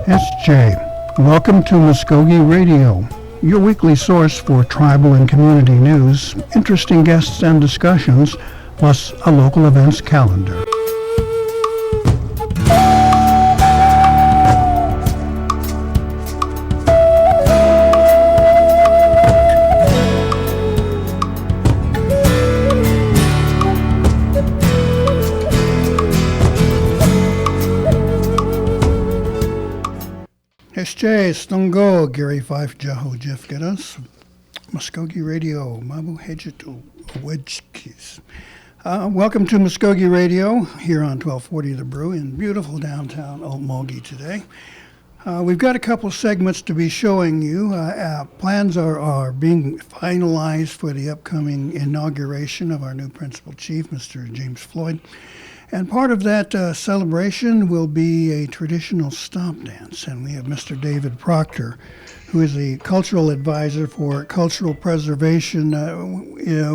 SJ, welcome to Mvskoke Radio, your weekly source for tribal and community news, interesting guests and discussions, plus a local events calendar. SJ, Stongo, Gary Fife, Jaho, Jeff Geddas, Mvskoke Radio, Mabu Hejitu, Wedgekis. Welcome to Mvskoke Radio here on 1240 The Brew in beautiful downtown Okmulgee today. We've got a couple segments to be showing you. Plans are being finalized for the upcoming inauguration of our new principal chief, Mr. James Floyd. And part of that celebration will be a traditional stomp dance. And we have Mr. David Proctor, who is the cultural advisor for cultural preservation,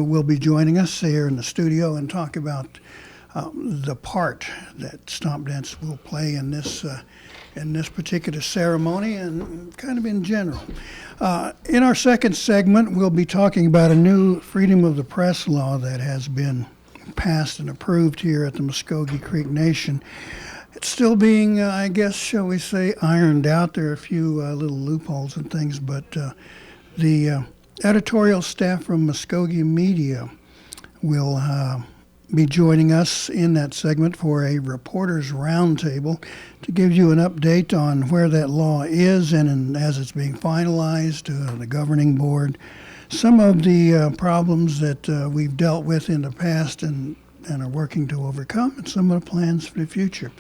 will be joining us here in the studio and talk about the part that stomp dance will play in this particular ceremony and kind of in general. In our second segment, we'll be talking about a new freedom of the press law that has been passed and approved here at the Muscogee Creek Nation. It's still being, I guess, shall we say, ironed out. There are a few little loopholes and things, but the editorial staff from Mvskoke Media will be joining us in that segment for a reporters roundtable to give you an update on where that law is and as it's being finalized, the governing board, some of the problems that we've dealt with in the past and are working to overcome, and some of the plans for the future.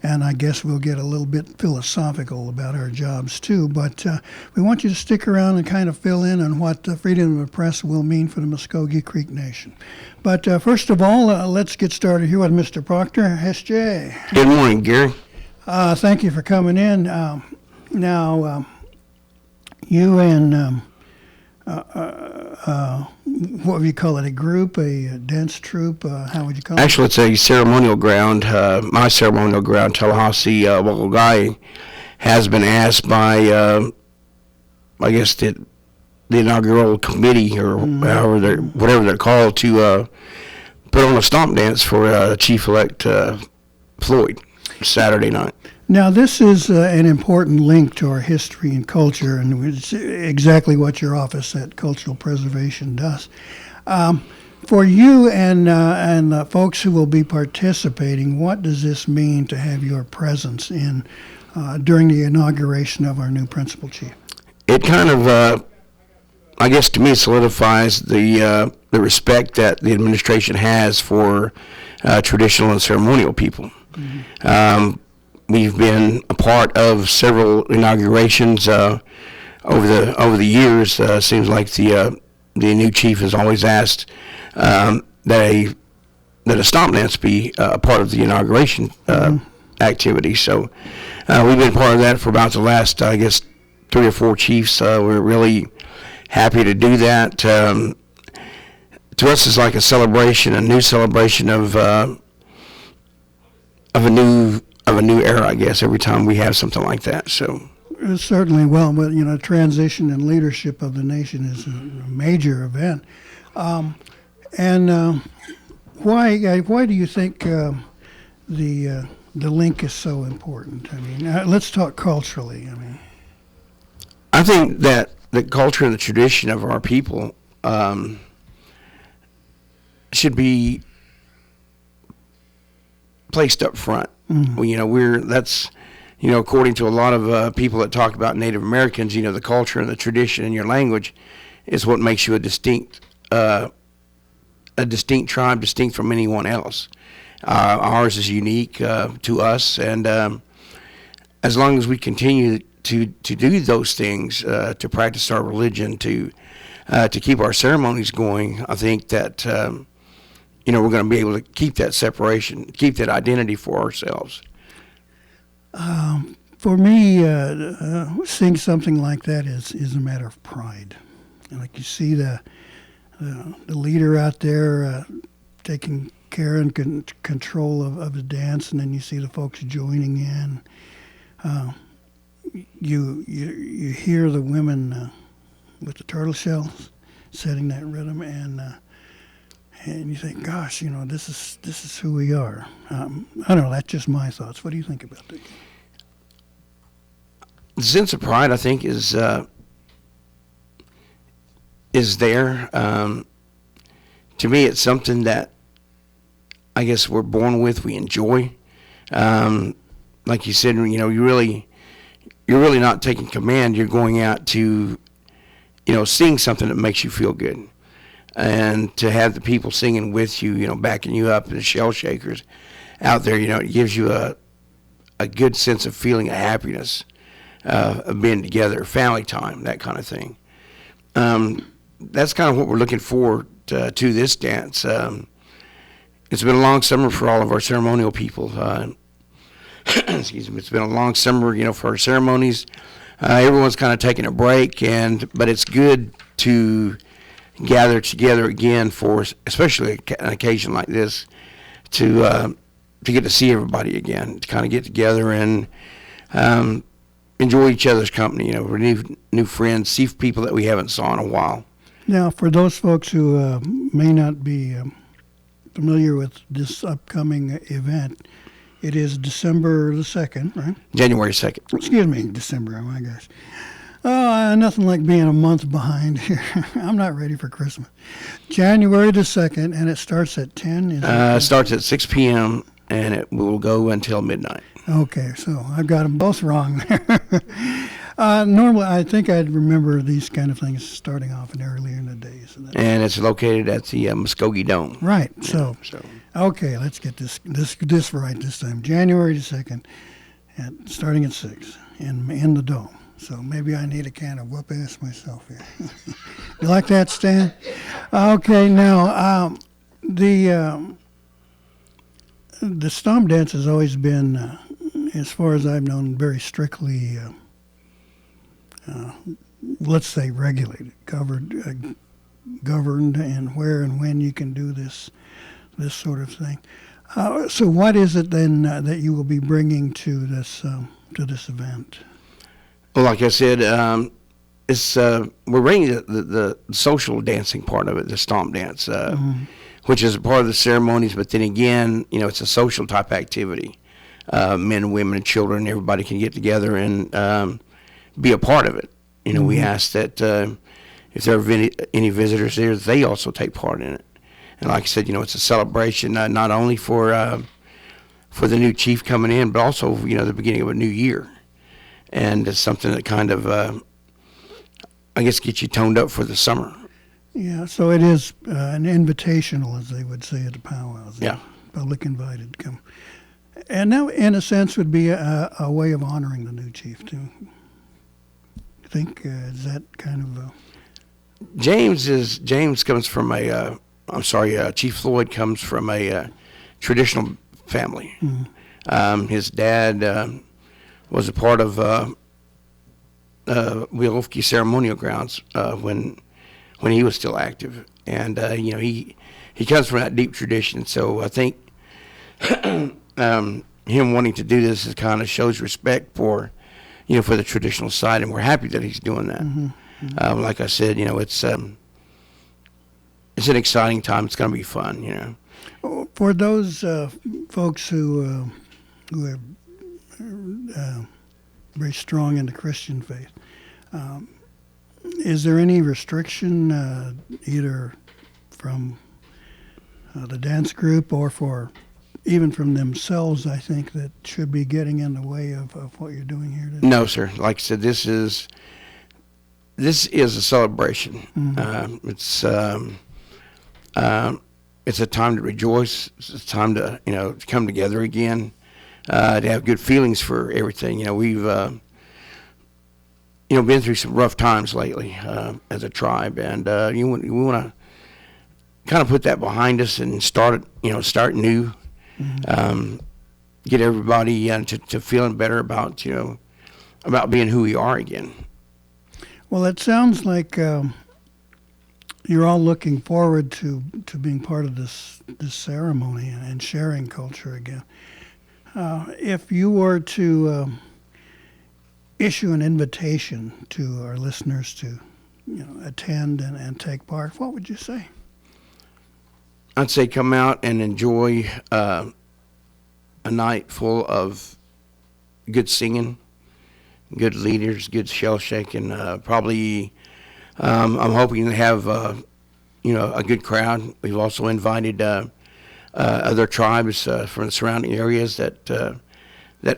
And I guess we'll get a little bit philosophical about our jobs too, but we want you to stick around and kind of fill in on what freedom of the press will mean for the Muscogee Creek Nation. But first of all, let's get started here with Mr. Proctor. SJ. Good morning, Gary. Thank you for coming in. Now, you and what would you call it, a group, a dance troupe, how would you call it? Actually, it's a ceremonial ground. My ceremonial ground, Tallahassee, Wakokaye, has been asked by, I guess, the inaugural committee or whatever they're called to put on a stomp dance for Chief-elect Floyd Saturday night. Now, this is an important link to our history and culture, and it's exactly what your office at Cultural Preservation does. For you and the folks who will be participating, what does this mean to have your presence in during the inauguration of our new principal chief? It kind of, I guess, to me, solidifies the respect that the administration has for traditional and ceremonial people. Mm-hmm. We've been a part of several inaugurations over the years. Seems like the new chief has always asked that a stomp dance be a part of the inauguration activity. So we've been part of that for about the last, I guess, 3 or 4 chiefs. We're really happy to do that. To us, it's like a celebration, a new celebration of a new era, I guess, every time we have something like that. So certainly, well, but transition and leadership of the nation is a major event. And why do you think the link is so important? I mean, let's talk culturally. I think that the culture and the tradition of our people should be placed up front. Mm-hmm. That's according to a lot of people that talk about Native Americans, the culture and the tradition and your language is what makes you a distinct tribe, distinct from anyone else. Ours is unique to us, and as long as we continue to do those things, to practice our religion, to keep our ceremonies going, I think that we're going to be able to keep that separation, keep that identity for ourselves. For me, seeing something like that is a matter of pride. Like you see the leader out there taking care and control of the dance, and then you see the folks joining in. you hear the women with the turtle shells setting that rhythm, and you think, gosh, this is who we are. I don't know. That's just my thoughts. What do you think about that? The sense of pride, I think, is there. To me, it's something that I guess we're born with. We enjoy. Like you said, you're really not taking command. You're going out to, seeing something that makes you feel good, and to have the people singing with you, backing you up, and the shell shakers out there, it gives you a good sense of feeling of happiness, of being together, family time, that kind of thing. That's kind of what we're looking forward to this dance. It's been a long summer for all of our ceremonial people. Excuse me. It's been a long summer, for our ceremonies. Everyone's kind of taking a break, but it's good to gather together again for, especially an occasion like this, to get to see everybody again, to kind of get together and enjoy each other's company. Renew new friends, see people that we haven't saw in a while. Now, for those folks who may not be familiar with this upcoming event, it is December the 2nd, right? January 2nd. Excuse me, December, oh my gosh. Nothing like being a month behind here. I'm not ready for Christmas. January the 2nd, and it starts at 10? It starts at 6 p.m., and it will go until midnight. Okay, so I've got them both wrong there. Normally, I think I'd remember these kind of things starting off earlier in the days. And it's located at the Muscogee Dome. Right. Yeah, so okay, let's get this right this time. January the 2nd, starting at 6 in the Dome. So maybe I need a can of whoop-ass myself here. You like that, Stan? Okay, now the stomp dance has always been, as far as I've known, very strictly, let's say, regulated, governed, and where and when you can do this sort of thing. So, what is it then that you will be bringing to this event? Well, like I said, it's we're bringing the social dancing part of it, the stomp dance, which is a part of the ceremonies. But then again, it's a social type activity. Men, women, and children, everybody can get together and be a part of it. We ask that if there are any visitors there, they also take part in it. And like I said, it's a celebration not only for the new chief coming in, but also the beginning of a new year. And it's something that kind of, I guess, gets you toned up for the summer. Yeah, so it is an invitational, as they would say at the powwows. Yeah. Public invited to come. And that, in a sense, would be a way of honoring the new chief, too. I think, is that kind of... James comes from Chief Floyd comes from a traditional family. Mm-hmm. His dad... was a part of Wakokaye Ceremonial grounds when he was still active, and he comes from that deep tradition. So I think him wanting to do this is kind of shows respect for the traditional side, and we're happy that he's doing that. Mm-hmm. Mm-hmm. Like I said, it's an exciting time. It's going to be fun. For those folks who are very strong in the Christian faith. Is there any restriction, either from the dance group or even from themselves, I think, that should be getting in the way of what you're doing here today? No, sir. Like I said, this is a celebration. Mm-hmm. It's a time to rejoice. It's a time to to come together again. To have good feelings for everything. We've been through some rough times lately as a tribe, and we want to kind of put that behind us and start new. Mm-hmm. Get everybody to feeling better about being who we are again. Well, it sounds like you're all looking forward to being part of this ceremony and sharing culture again. If you were to issue an invitation to our listeners to, attend and take part, what would you say? I'd say come out and enjoy a night full of good singing, good leaders, good shell shaking. Probably, I'm hoping to have a good crowd. We've also invited other tribes from the surrounding areas that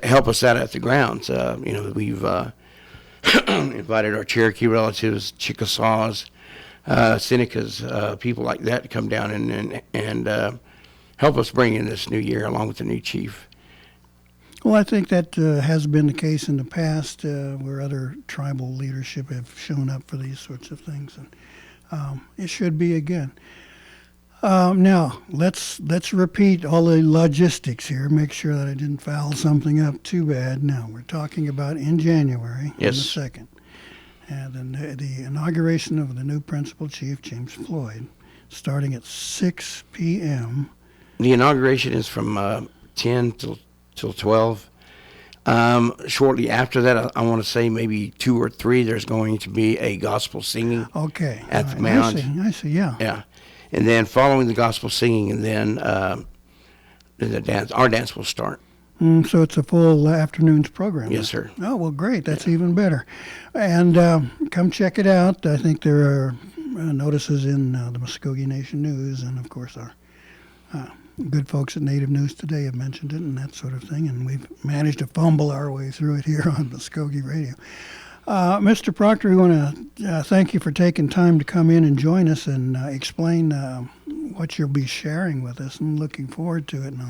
help us out at the grounds. We've invited our Cherokee relatives, Chickasaws, Senecas, people like that to come down and help us bring in this new year along with the new chief. Well, I think that has been the case in the past where other tribal leadership have shown up for these sorts of things, and it should be again. Now, let's repeat all the logistics here, make sure that I didn't foul something up too bad. Now, we're talking about in January, Yes. on the 2nd, and the inauguration of the new principal chief, James Floyd, starting at 6 p.m. The inauguration is from 10 till 12. Shortly after that, I want to say maybe 2 or 3, there's going to be a gospel singing Okay. at the All mound. I see, yeah. Yeah. And then following the gospel singing, and then our dance will start. So it's a full afternoon's program. Yes, sir. Oh, well, great. That's even better. And come check it out. I think there are notices in the Muscogee Nation News, and, of course, our good folks at Native News Today have mentioned it and that sort of thing, and we've managed to fumble our way through it here on Mvskoke Radio. Mr. Proctor, we want to thank you for taking time to come in and join us and explain what you'll be sharing with us. I'm looking forward to it, and I'll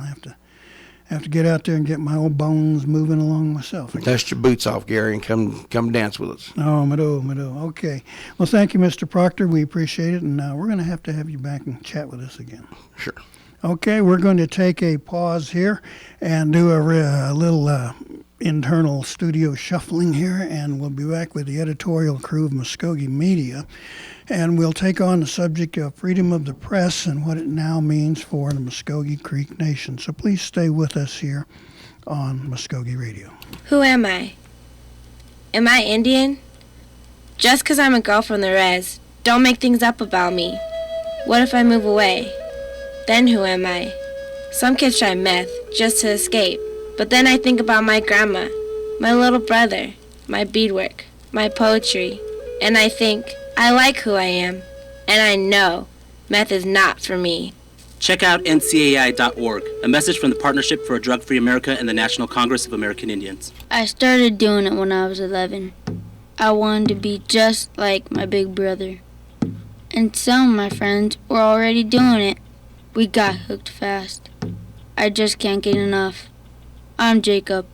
have to get out there and get my old bones moving along myself. Dust your boots off, Gary, and come dance with us. Oh, Mado. Okay. Well, thank you, Mr. Proctor. We appreciate it, and we're going to have you back and chat with us again. Sure. Okay, we're going to take a pause here and do a little internal studio shuffling here, and we'll be back with the editorial crew of Mvskoke Media, and we'll take on the subject of freedom of the press and what it now means for the Muscogee Creek Nation. So please stay with us here on Mvskoke Radio. Who am I? Am I Indian? Just 'cause I'm a girl from the res, don't make things up about me. What if I move away? Then who am I? Some kids try meth just to escape. But then I think about my grandma, my little brother, my beadwork, my poetry, and I think, I like who I am, and I know meth is not for me. Check out ncai.org, a message from the Partnership for a Drug-Free America and the National Congress of American Indians. I started doing it when I was 11. I wanted to be just like my big brother. And some of my friends were already doing it. We got hooked fast. I just can't get enough. I'm Jacob,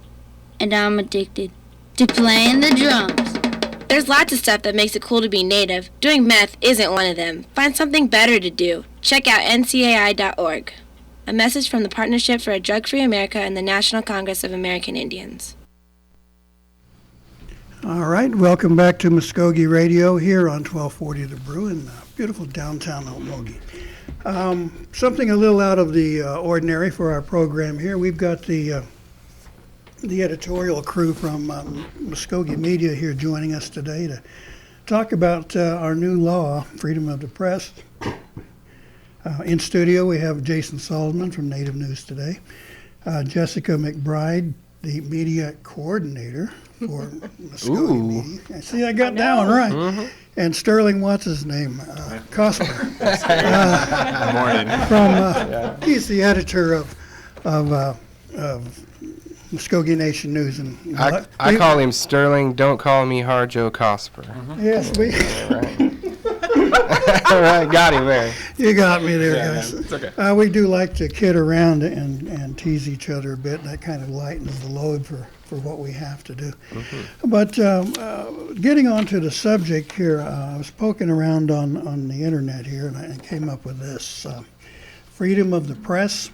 and I'm addicted to playing the drums. There's lots of stuff that makes it cool to be Native. Doing meth isn't one of them. Find something better to do. Check out ncai.org. A message from the Partnership for a Drug-Free America and the National Congress of American Indians. All right, welcome back to Mvskoke Radio here on 1240 The Brew in beautiful downtown Okmulgee. Something a little out of the ordinary for our program here. We've got the editorial crew from Mvskoke Media here joining us today to talk about our new law, freedom of the press. In studio, we have Jason Solomon from Native News Today, Jessica McBride, the media coordinator for Mvskoke Media. See, I got that one right. Mm-hmm. And Sterling, what's his name? Cosper. Good morning. He's the editor of Muscogee Nation News. And I call him Sterling. Don't call me Harjo Cosper. Mm-hmm. Yes, we. All right, got him there. You got me there, guys. It's okay. We do like to kid around and tease each other a bit. That kind of lightens the load for what we have to do. Mm-hmm. But getting on to the subject here, I was poking around on the internet here, and I came up with this. Freedom of the press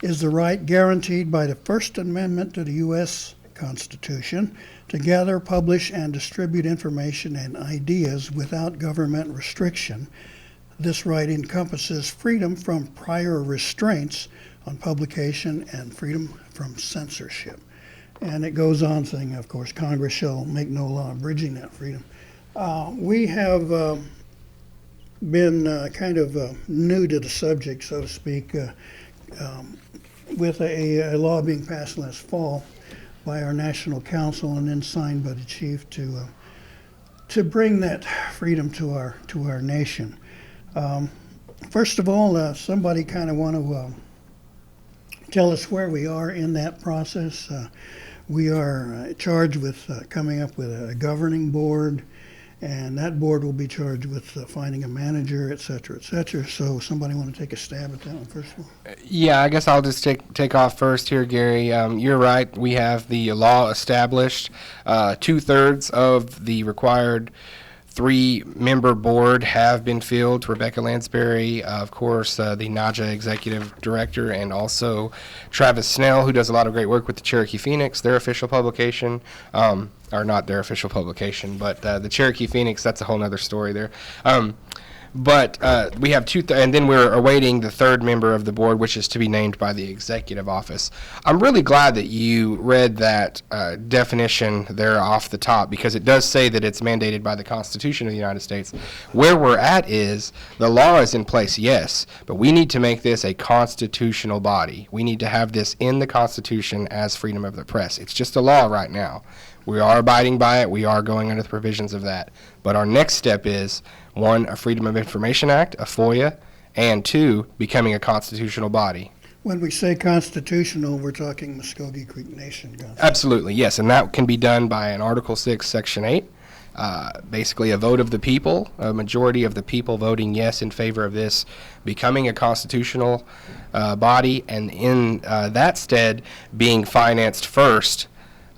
is the right guaranteed by the First Amendment to the U.S. Constitution to gather, publish, and distribute information and ideas without government restriction. This right encompasses freedom from prior restraints on publication and freedom from censorship. And it goes on saying, of course, Congress shall make no law abridging that freedom. We have been kind of new to the subject, so to speak, with a law being passed last fall by our National Council and then signed by the chief to bring that freedom to our nation. First of all, somebody kind of want to tell us where we are in that process. We are charged with coming up with a governing board, and that board will be charged with finding a manager, et cetera, et cetera. So somebody want to take a stab at that one first of all? Yeah, I guess I'll just take off first here, Gary. You're right. We have the law established. 2/3 of the required 3-member board have been filled. Rebecca Lansbury, of course, the NAJA executive director, and also Travis Snell, who does a lot of great work with the Cherokee Phoenix, their official publication, or not their official publication, but the Cherokee Phoenix, that's a whole nother story there. But we have and then we're awaiting the 3rd member of the board, which is to be named by the executive office. I'm really glad that you read that definition there off the top, because it does say that it's mandated by the Constitution of the United States. Where we're at is the law is in place, yes, but we need to make this a constitutional body. We need to have this in the Constitution as freedom of the press. It's just a law right now. We are abiding by it. We are going under the provisions of that. But our next step is, 1, a Freedom of Information Act, a FOIA, and 2, becoming a constitutional body. When we say constitutional, we're talking Muscogee Creek Nation. Absolutely, yes, and that can be done by an Article 6, Section 8, basically a vote of the people, a majority of the people voting yes in favor of this becoming a constitutional body, and in that stead being financed first,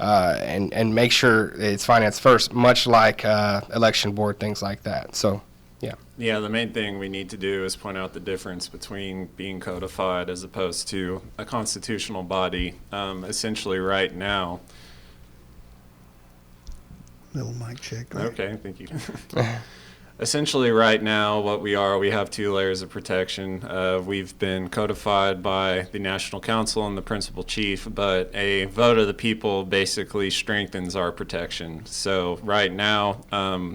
and make sure it's financed first, much like election board, things like that. So, yeah. Yeah, the main thing we need to do is point out the difference between being codified as opposed to a constitutional body. Essentially right now. Little mic check. Right? Okay, thank you. Essentially right now, what we have 2 layers of protection. We've been codified by the National Council and the Principal Chief, but a vote of the people basically strengthens our protection. So right now,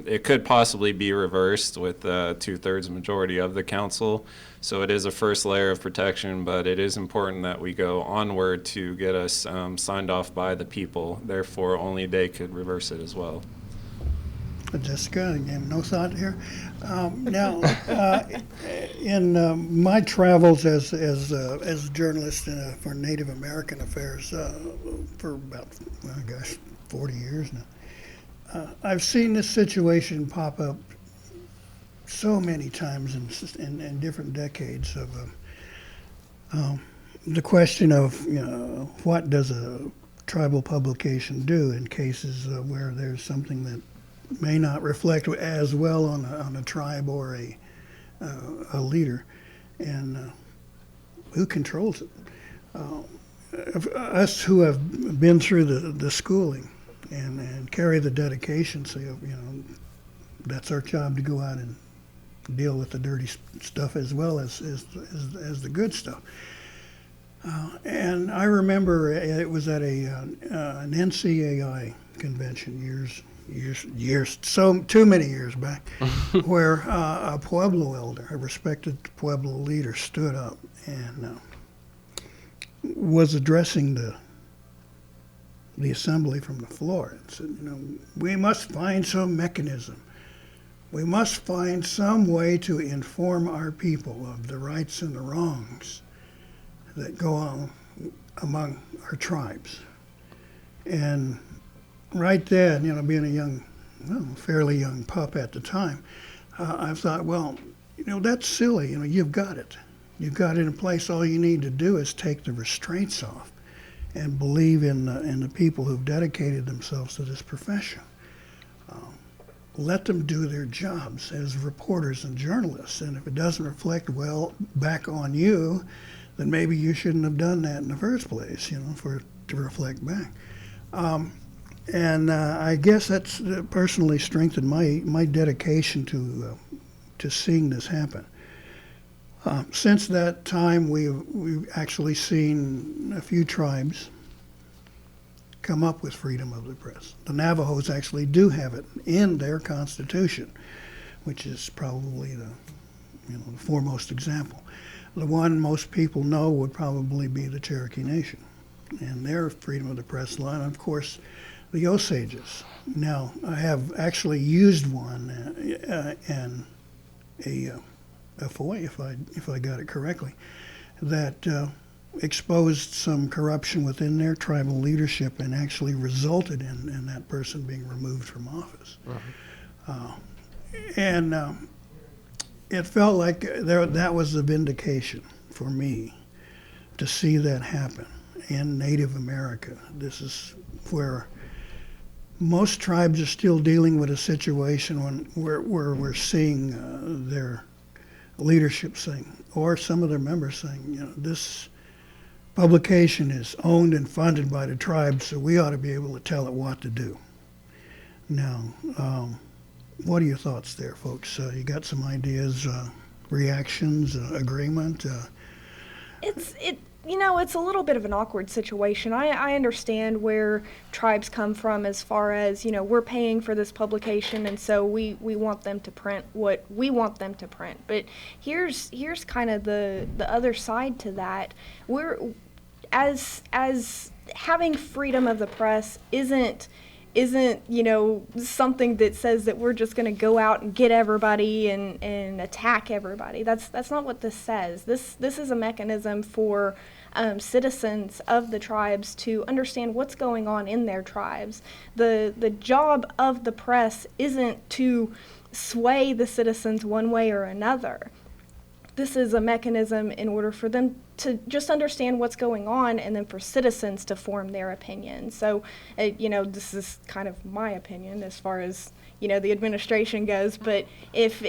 it could possibly be reversed with 2/3 majority of the council. So it is a first layer of protection, but it is important that we go onward to get us signed off by the people. Therefore, only they could reverse it as well. Jessica, again, no thought here. Now, in my travels as a journalist for Native American affairs for about, 40 years now, I've seen this situation pop up so many times in different decades of the question of, what does a tribal publication do in cases where there's something that may not reflect as well on a tribe or a leader, and who controls it? Us who have been through the schooling and carry the dedication, so that's our job to go out and deal with the dirty stuff as well as the good stuff. And I remember it was at an NCAI convention years, so too many years back, where a Pueblo elder, a respected Pueblo leader, stood up and was addressing the assembly from the floor and said, we must find some mechanism. We must find some way to inform our people of the rights and the wrongs that go on among our tribes. And right then, being a fairly young pup at the time, I thought, that's silly. You've got it. You've got it in place. All you need to do is take the restraints off and believe in the people who've dedicated themselves to this profession. Let them do their jobs as reporters and journalists. And if it doesn't reflect well back on you, then maybe you shouldn't have done that in the first place, for it to reflect back. And I guess that's personally strengthened my dedication to seeing this happen. Since that time, we've actually seen a few tribes come up with freedom of the press. The Navajos actually do have it in their constitution, which is probably the foremost example. The one most people know would probably be the Cherokee Nation and their freedom of the press law, and of course the Osages. Now, I have actually used one and a FOI, if I got it correctly, that exposed some corruption within their tribal leadership and actually resulted in that person being removed from office. And it felt like that was a vindication for me to see that happen in Native America. This is where most tribes are still dealing with a situation where we're seeing their leadership saying, or some of their members saying, this publication is owned and funded by the tribe, so we ought to be able to tell it what to do. Now, what are your thoughts there, folks? You got some ideas, reactions, agreement? It's a little bit of an awkward situation. I understand where tribes come from as far as, we're paying for this publication, and so we want them to print what we want them to print. But here's kind of the other side to that. We're as having freedom of the press isn't something that says that we're just going to go out and get everybody and attack everybody. That's not what this says. This is a mechanism for citizens of the tribes to understand what's going on in their tribes. The job of the press isn't to sway the citizens one way or another. This is a mechanism in order for them to just understand what's going on, and then for citizens to form their opinion. So, this is kind of my opinion as far as, the administration goes. But if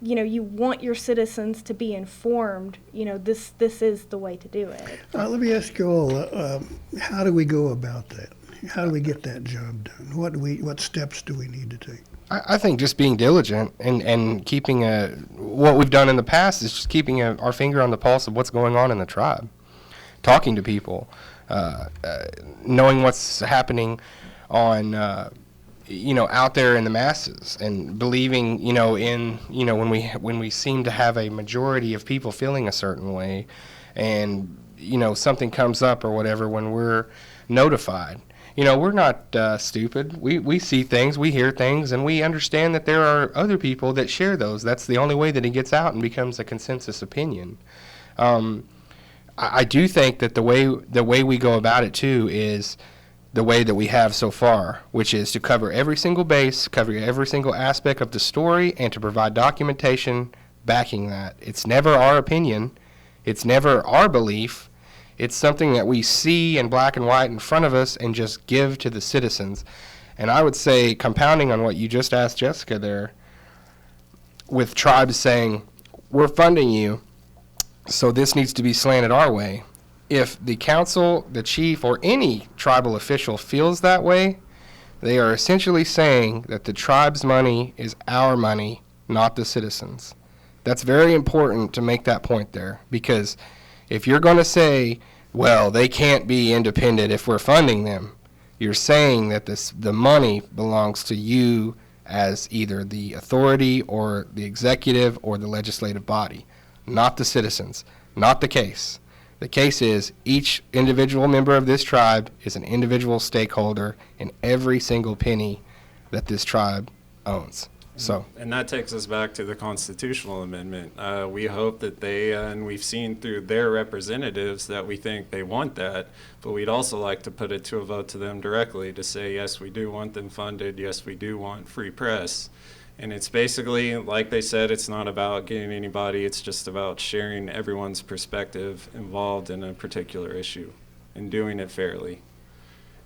you want your citizens to be informed, this is the way to do it. Let me ask you all, how do we go about that? How do we get that job done? What steps do we need to take? I think just being diligent and keeping what we've done in the past is just keeping our finger on the pulse of what's going on in the tribe, talking to people, knowing what's happening on, out there in the masses, and believing, when we seem to have a majority of people feeling a certain way, and, something comes up or whatever, when we're notified. We're not stupid. We see things, we hear things, and we understand that there are other people that share those. That's the only way that it gets out and becomes a consensus opinion. I do think that the way we go about it, too, is the way that we have so far, which is to cover every single base, cover every single aspect of the story, and to provide documentation backing that. It's never our opinion. It's never our belief. It's something that we see in black and white in front of us and just give to the citizens. And I would say, compounding on what you just asked Jessica there, with tribes saying, we're funding you, so this needs to be slanted our way. If the council, the chief, or any tribal official feels that way, they are essentially saying that the tribe's money is our money, not the citizens. That's very important to make that point there, because if you're going to say, well, they can't be independent if we're funding them, you're saying that the money belongs to you as either the authority or the executive or the legislative body, not the citizens. Not the case. The case is each individual member of this tribe is an individual stakeholder in every single penny that this tribe owns. And that takes us back to the constitutional amendment. We hope that they, and we've seen through their representatives that we think they want that, but we'd also like to put it to a vote to them directly to say, yes, we do want them funded, yes, we do want free press. And it's basically, like they said, it's not about getting anybody, it's just about sharing everyone's perspective involved in a particular issue and doing it fairly.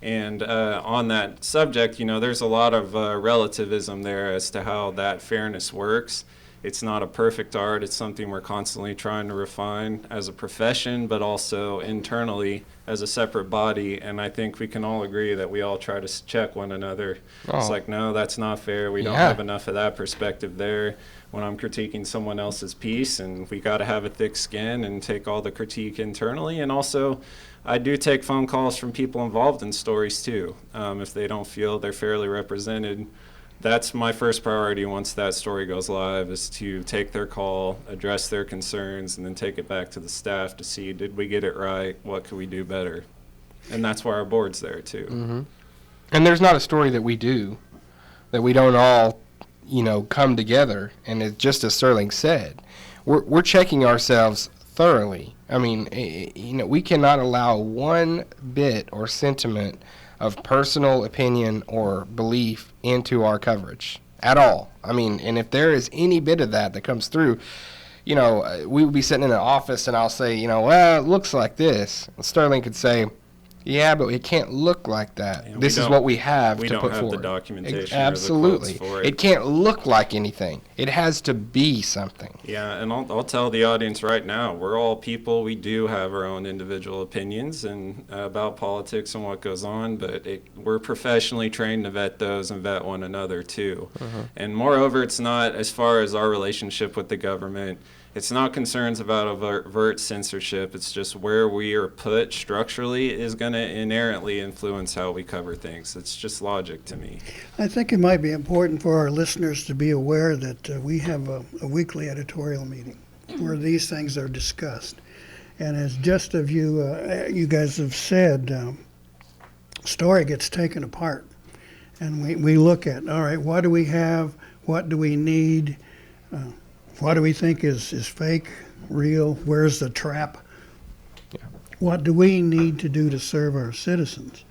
And on that subject, there's a lot of relativism there as to how that fairness works. It's not a perfect art. It's something we're constantly trying to refine as a profession, but also internally as a separate body. And I think we can all agree that we all try to check one another. It's like, no, that's not fair. We don't have enough of that perspective there when I'm critiquing someone else's piece. And we got to have a thick skin and take all the critique internally. And also, I do take phone calls from people involved in stories too. If they don't feel they're fairly represented, that's my first priority once that story goes live, is to take their call, address their concerns, and then take it back to the staff to see, did we get it right? What could we do better? And that's why our board's there too. Mm-hmm. And there's not a story that we do that we don't all, come together. And it's just as Sterling said, we're checking ourselves thoroughly. I mean, we cannot allow one bit or sentiment of personal opinion or belief into our coverage at all. I mean, and if there is any bit of that comes through, we would be sitting in an office and I'll say, well, it looks like this. And Sterling could say, yeah, but it can't look like that. Yeah, this is what we have to put forward. We don't have the documentation Absolutely. or the quotes for it. It can't look like anything. It has to be something. Yeah, and I'll tell the audience right now, we're all people. We do have our own individual opinions and about politics and what goes on, but we're professionally trained to vet those and vet one another too. And moreover, it's not, as far as our relationship with the government, it's not concerns about overt censorship. It's just where we are put structurally is going to inherently influence how we cover things. It's just logic to me. I think it might be important for our listeners to be aware that we have a weekly editorial meeting where these things are discussed. And as just of you guys have said, story gets taken apart. And we look at, all right, what do we have? What do we need? What do we think is fake, real? Where's the trap? Yeah. What do we need to do to serve our citizens?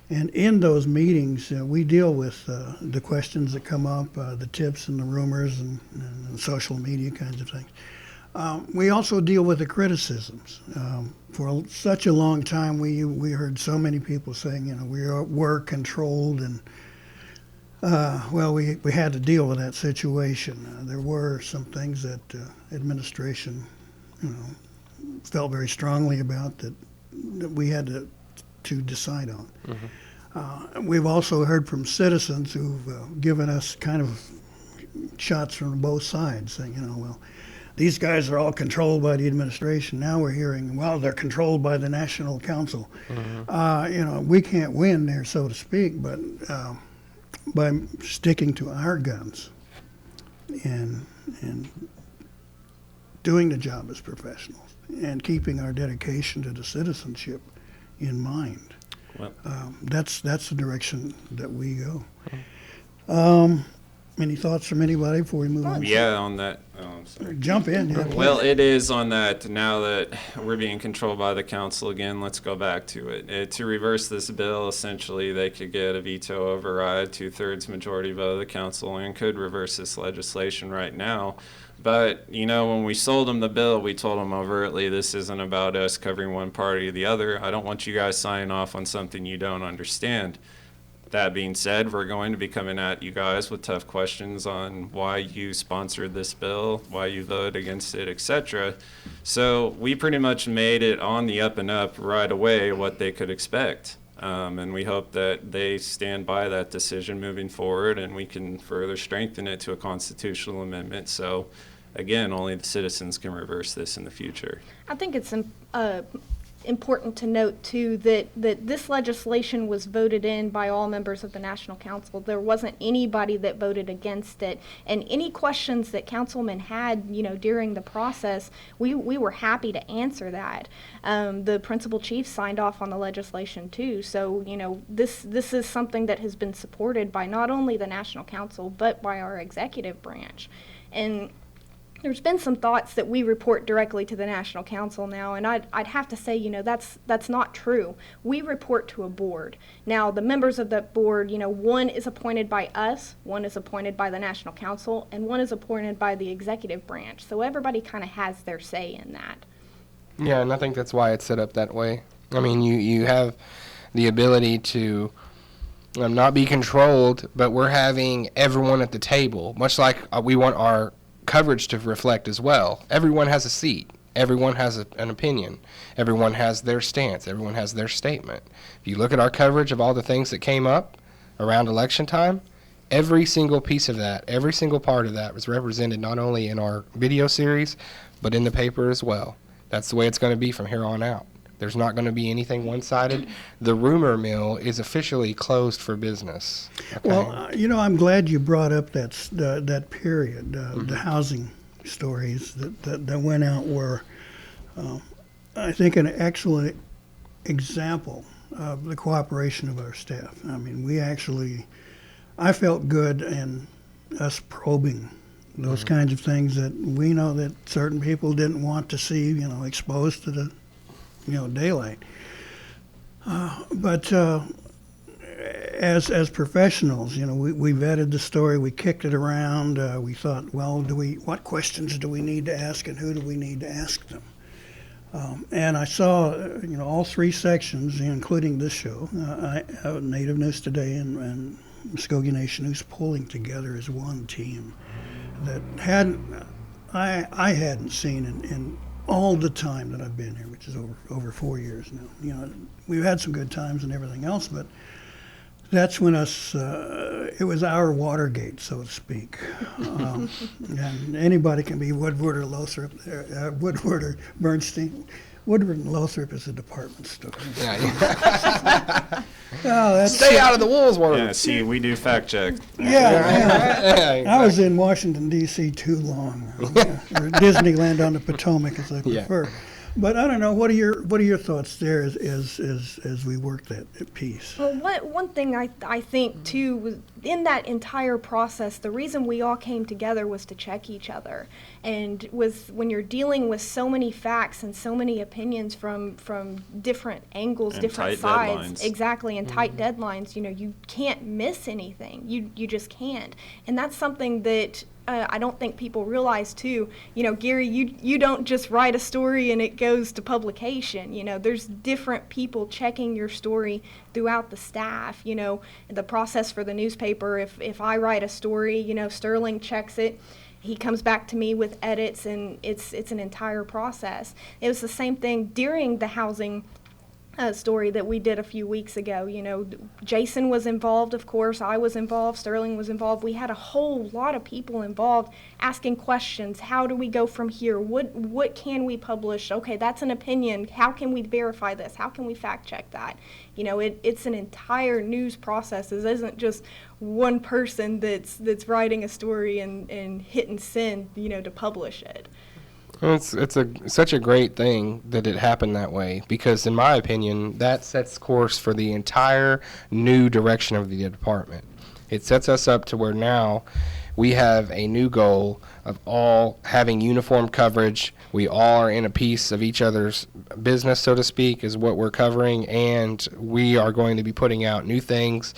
And in those meetings, we deal with the questions that come up, the tips and the rumors and social media kinds of things. We also deal with the criticisms. For such a long time, we heard so many people saying, we're controlled and we had to deal with that situation. There were some things that administration, felt very strongly about that we had to decide on. Mm-hmm. We've also heard from citizens who've given us kind of shots from both sides, saying, these guys are all controlled by the administration. Now we're hearing, they're controlled by the National Council. Mm-hmm. We can't win there, so to speak, but by sticking to our guns and doing the job as professionals and keeping our dedication to the citizenship in mind. Well, that's the direction that we go. Any thoughts from anybody before we move on? Yeah, on that. Oh, I'm sorry. Jump in. Yeah, well, it is on that. Now that we're being controlled by the council again, let's go back to it. To reverse this bill, essentially, they could get a veto override, 2/3 majority vote of the council, and could reverse this legislation right now. But, when we sold them the bill, we told them overtly, this isn't about us covering one party or the other. I don't want you guys signing off on something you don't understand. That being said, we're going to be coming at you guys with tough questions on why you sponsored this bill, why you voted against it, etc. So we pretty much made it on the up and up right away what they could expect. And we hope that they stand by that decision moving forward and we can further strengthen it to a constitutional amendment. So, again, only the citizens can reverse this in the future. I think it's important to note, too, that this legislation was voted in by all members of the National Council. There wasn't anybody that voted against it. And any questions that councilmen had, during the process, we were happy to answer that. The principal chief signed off on the legislation, too. So, this is something that has been supported by not only the National Council, but by our executive branch. And there's been some thoughts that we report directly to the National Council now, and I'd have to say, that's not true. We report to a board. Now, the members of that board, one is appointed by us, one is appointed by the National Council, and one is appointed by the executive branch. So everybody kind of has their say in that. Yeah, and I think that's why it's set up that way. I mean, you have the ability to not be controlled, but we're having everyone at the table, much like we want our coverage to reflect as well. Everyone has a seat. Everyone has an opinion. Everyone has their stance. Everyone has their statement. If you look at our coverage of all the things that came up around election time, every single piece of that, every single part of that was represented not only in our video series, but in the paper as well. That's the way it's going to be from here on out. There's not going to be anything one-sided. The rumor mill is officially closed for business. Okay? Well, I'm glad you brought up that period, the housing stories that went out were, I think, an excellent example of the cooperation of our staff. I mean, I felt good in us probing those kinds of things that we know that certain people didn't want to see, exposed to the, daylight. But as professionals, we vetted the story, we kicked it around, we thought, well, what questions do we need to ask and who do we need to ask them? And I saw, all three sections, including this show, Native News Today and Muscogee Nation News, pulling together as one team that I hadn't seen in all the time that I've been here, which is over 4 years now. We've had some good times and everything else, but that's when it was our Watergate, so to speak. And anybody can be Woodward or Lothrop, Woodward or Bernstein. Woodward and Lothrop is a department store. Stay out of the Woolsworth. Yeah, see, we do fact check. Yeah. I was in Washington, D.C. too long, or Disneyland on the Potomac, as I prefer. Yeah. But I don't know. What are your thoughts there as we work that piece? Well, one thing I think too was in that entire process, the reason we all came together was to check each other, and when you're dealing with so many facts and so many opinions from different angles, and different sides, exactly, and tight deadlines, you can't miss anything. You just can't, and that's something that. I don't think people realize too, Gary, you don't just write a story and it goes to publication. There's different people checking your story throughout the staff. The process for the newspaper, if I write a story, Sterling checks it. He comes back to me with edits, and it's an entire process. It was the same thing during the housing story that we did a few weeks ago. Jason was involved, of course. I was involved. Sterling was involved. We had a whole lot of people involved asking questions. How do we go from here? What can we publish? Okay, that's an opinion. How can we verify this? How can we fact check that? It's an entire news process. It isn't just one person that's writing a story and hitting send, to publish it. It's such a great thing that it happened that way, because in my opinion, that sets course for the entire new direction of the department. It sets us up to where now we have a new goal of all having uniform coverage. We all are in a piece of each other's business, so to speak, is what we're covering, and we are going to be putting out new things.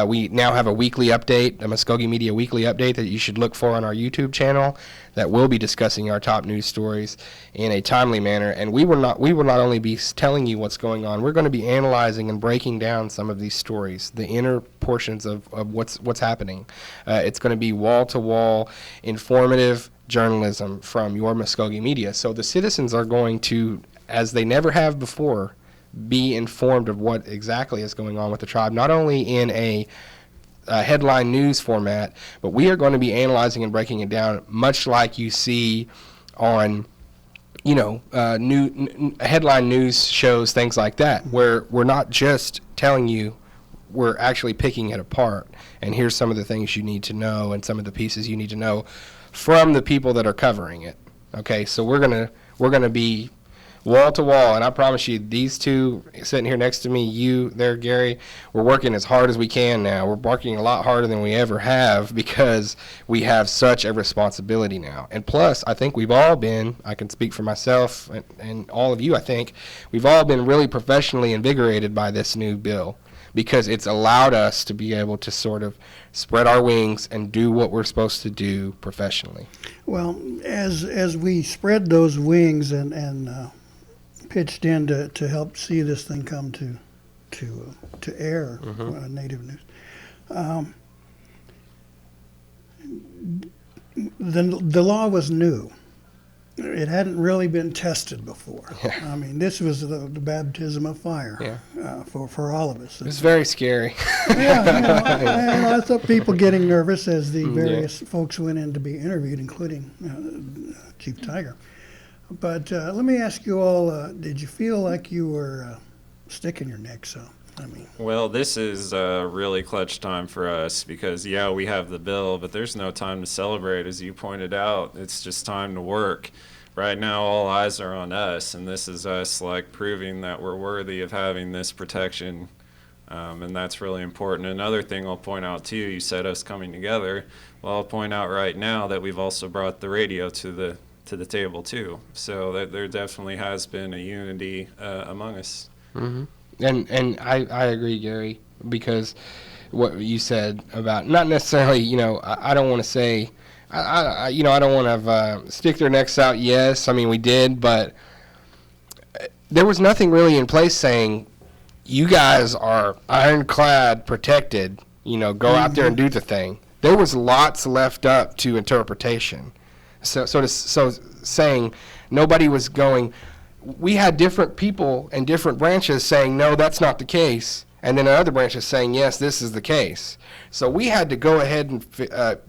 We now have a weekly update, a Mvskoke Media weekly update that you should look for on our YouTube channel that will be discussing our top news stories in a timely manner. And we will not only be telling you what's going on, we're going to be analyzing and breaking down some of these stories, the inner portions of what's happening. It's going to be wall-to-wall informative journalism from your Mvskoke Media. So the citizens are going to, as they never have before, be informed of what exactly is going on with the tribe, not only in a headline news format, but we are going to be analyzing and breaking it down much like you see on headline news shows, things like that, where we're not just telling you, we're actually picking it apart, and here's some of the things you need to know and some of the pieces you need to know from the people that are covering it. Okay, so we're gonna be wall to wall, and I promise you, these two sitting here next to me, you there, Gary, we're working as hard as we can now. We're working a lot harder than we ever have because we have such a responsibility now. And plus, I think we've all been, I can speak for myself and all of you, I think, we've all been really professionally invigorated by this new bill, because it's allowed us to be able to sort of spread our wings and do what we're supposed to do professionally. Well, as we spread those wings and pitched in to help see this thing come to air, Native News, the law was new. It hadn't really been tested before. Yeah. I mean, this was the baptism of fire for all of us. It was very scary. I thought people getting nervous as the various folks went in to be interviewed, including Chief Tiger. But let me ask you all, did you feel like you were sticking your necks out? Well, this is a really clutch time for us because, we have the bill, but there's no time to celebrate, as you pointed out. It's just time to work. Right now, all eyes are on us, and this is us, proving that we're worthy of having this protection, and that's really important. Another thing I'll point out, too, you said us coming together. Well, I'll point out right now that we've also brought the radio to the table, too. So that there definitely has been a unity among us. Mm-hmm. And I agree, Gary, because what you said about not necessarily, I don't want to say, I don't want to stick their necks out. Yes, I mean, we did, but there was nothing really in place saying, you guys are ironclad protected, go out there and do the thing. There was lots left up to interpretation. So saying nobody was going, we had different people and different branches saying, no, that's not the case. And then other branches saying, yes, this is the case. So we had to go ahead and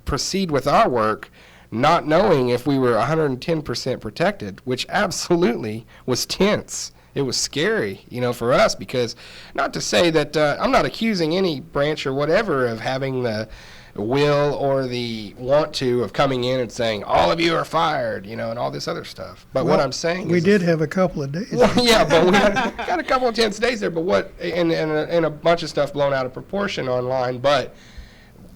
proceed with our work, not knowing if we were 110% protected, which absolutely was tense. It was scary, for us, because not to say that I'm not accusing any branch or whatever of having the will or the want to of coming in and saying, all of you are fired, and all this other stuff. But what I'm saying we is... did have a couple of days. Well, but we got a couple of tense days there, but and a bunch of stuff blown out of proportion online. But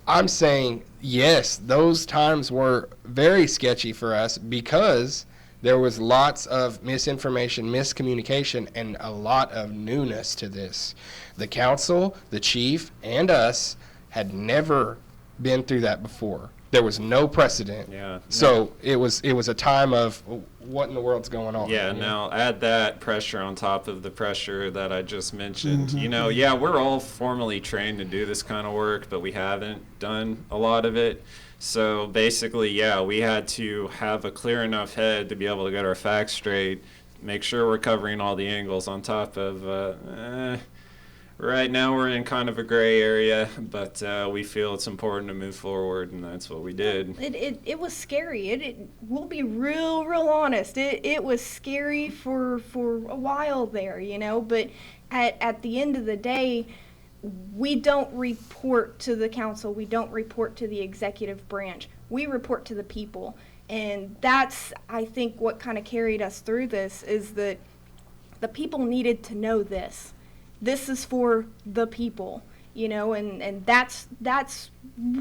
I'm saying, yes, those times were very sketchy for us because there was lots of misinformation, miscommunication, and a lot of newness to this. The council, the chief, and us had never been through that before. There was no precedent. Yeah. So it was a time of what in the world's going on. Yeah, now add that pressure on top of the pressure that I just mentioned. Mm-hmm. We're all formally trained to do this kind of work, but we haven't done a lot of it. So basically, we had to have a clear enough head to be able to get our facts straight, make sure we're covering all the angles on top of right now we're in kind of a gray area, but we feel it's important to move forward, and that's what we did. It was scary. We'll be real honest. It was scary for a while there, but at the end of the day, we don't report to the council. We don't report to the executive branch. We report to the people. And that's, I think, what kind of carried us through this is that the people needed to know this. This is for the people, and that's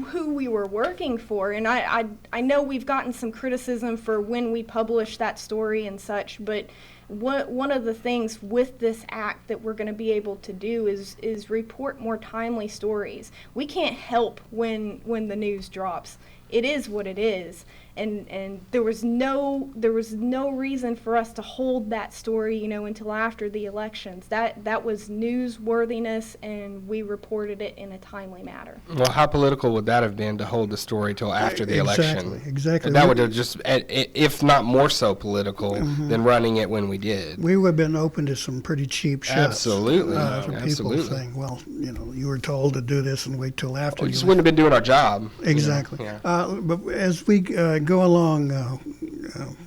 who we were working for. And I know we've gotten some criticism for when we published that story and such, but one of the things with this act that we're going to be able to do is report more timely stories. We can't help when the news drops. It is what it is. And there was no reason for us to hold that story, until after the elections. That was newsworthiness, and we reported it in a timely manner. Well, how political would that have been to hold the story till after the election? Exactly. That would have just, if not more so political, than running it when we did. We would have been open to some pretty cheap shots. Absolutely. From people saying, well, you were told to do this and wait till after. We just wouldn't have been doing our job. Exactly. But as we go along,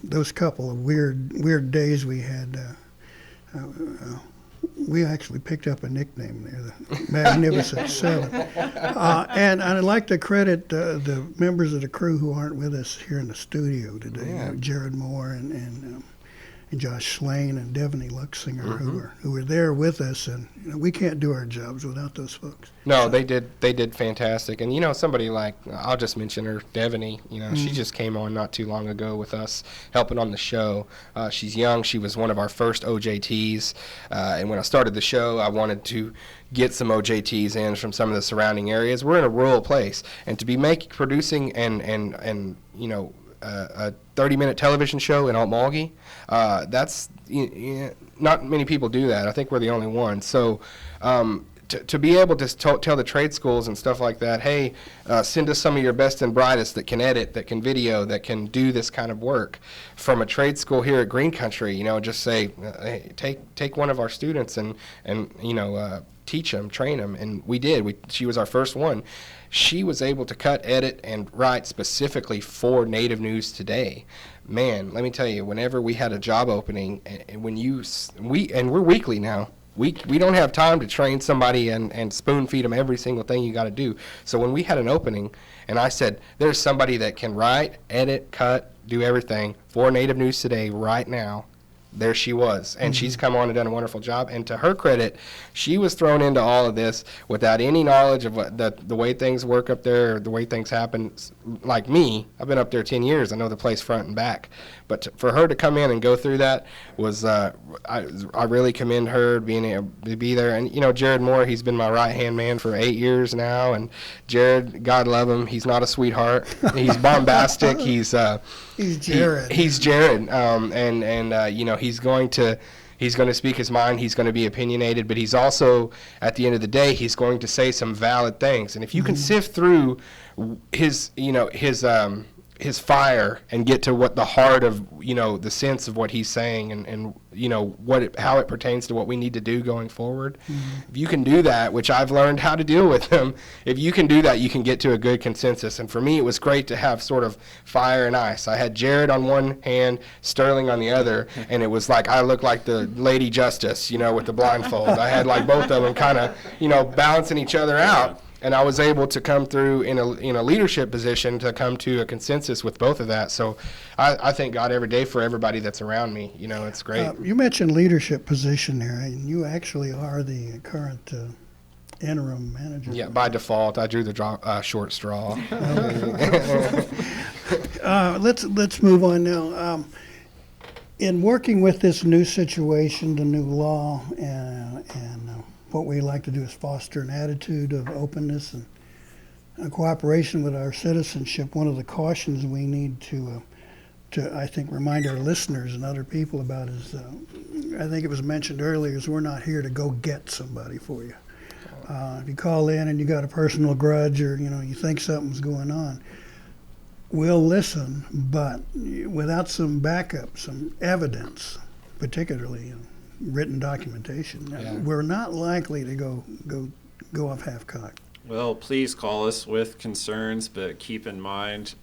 those couple of weird days we had, we actually picked up a nickname there, the Magnificent Seven. And I'd like to credit the members of the crew who aren't with us here in the studio today, Jared Moore and Josh Slane and Devaney Luxinger, who were there with us, and we can't do our jobs without those folks. No, they did fantastic. And somebody like, I'll just mention her, Devaney, she just came on not too long ago with us, helping on the show. She's young. She was one of our first OJTs, and when I started the show, I wanted to get some OJTs in from some of the surrounding areas. We're in a rural place, and to be producing and a 30-minute television show in Muscogee, that's not many people do that. I think we're the only one. So to be able to tell the trade schools and stuff like that, hey, send us some of your best and brightest that can edit, that can video, that can do this kind of work. From a trade school here at Green Country, just say, hey, take one of our students and teach them, train them, and we did. She was our first one. She was able to cut, edit, and write specifically for Native News Today. Man, let me tell you, whenever we had a job opening, and we're weekly now. We don't have time to train somebody and spoon feed them every single thing you got to do. So when we had an opening, and I said, there's somebody that can write, edit, cut, do everything for Native News Today right now, there she was. And she's come on and done a wonderful job. And to her credit, she was thrown into all of this without any knowledge of what the way things work up there, or the way things happen. Like me, I've been up there 10 years. I know the place front and back. But for her to come in and go through that was, I really commend her being able to be there. And, Jared Moore, he's been my right-hand man for 8 years now. And Jared, God love him, he's not a sweetheart. He's bombastic. He's Jared. He's Jared. He's going to speak his mind. He's going to be opinionated, but he's also, at the end of the day, he's going to say some valid things. And if you can sift through his fire and get to what the heart of, the sense of what he's saying and how it pertains to what we need to do going forward. If you can do that, which I've learned how to deal with him, if you can do that, you can get to a good consensus. And for me, it was great to have sort of fire and ice. I had Jared on one hand, Sterling on the other, and it was like I looked like the Lady Justice, with the blindfold. I had like both of them kind of, balancing each other out. And I was able to come through in a leadership position to come to a consensus with both of that. So I thank God every day for everybody that's around me. It's great. You mentioned leadership position there, and you actually are the current interim manager. Yeah, by default, I drew the short straw. Let's move on now. In working with this new situation, the new law, and what we like to do is foster an attitude of openness and cooperation with our citizenship. One of the cautions we need to I think, remind our listeners and other people about is, I think it was mentioned earlier, is we're not here to go get somebody for you. If you call in and you got a personal grudge or, you think something's going on, we'll listen, but without some backup, some evidence, particularly written documentation, we're not likely to go off half-cocked. Well, please call us with concerns, but keep in mind,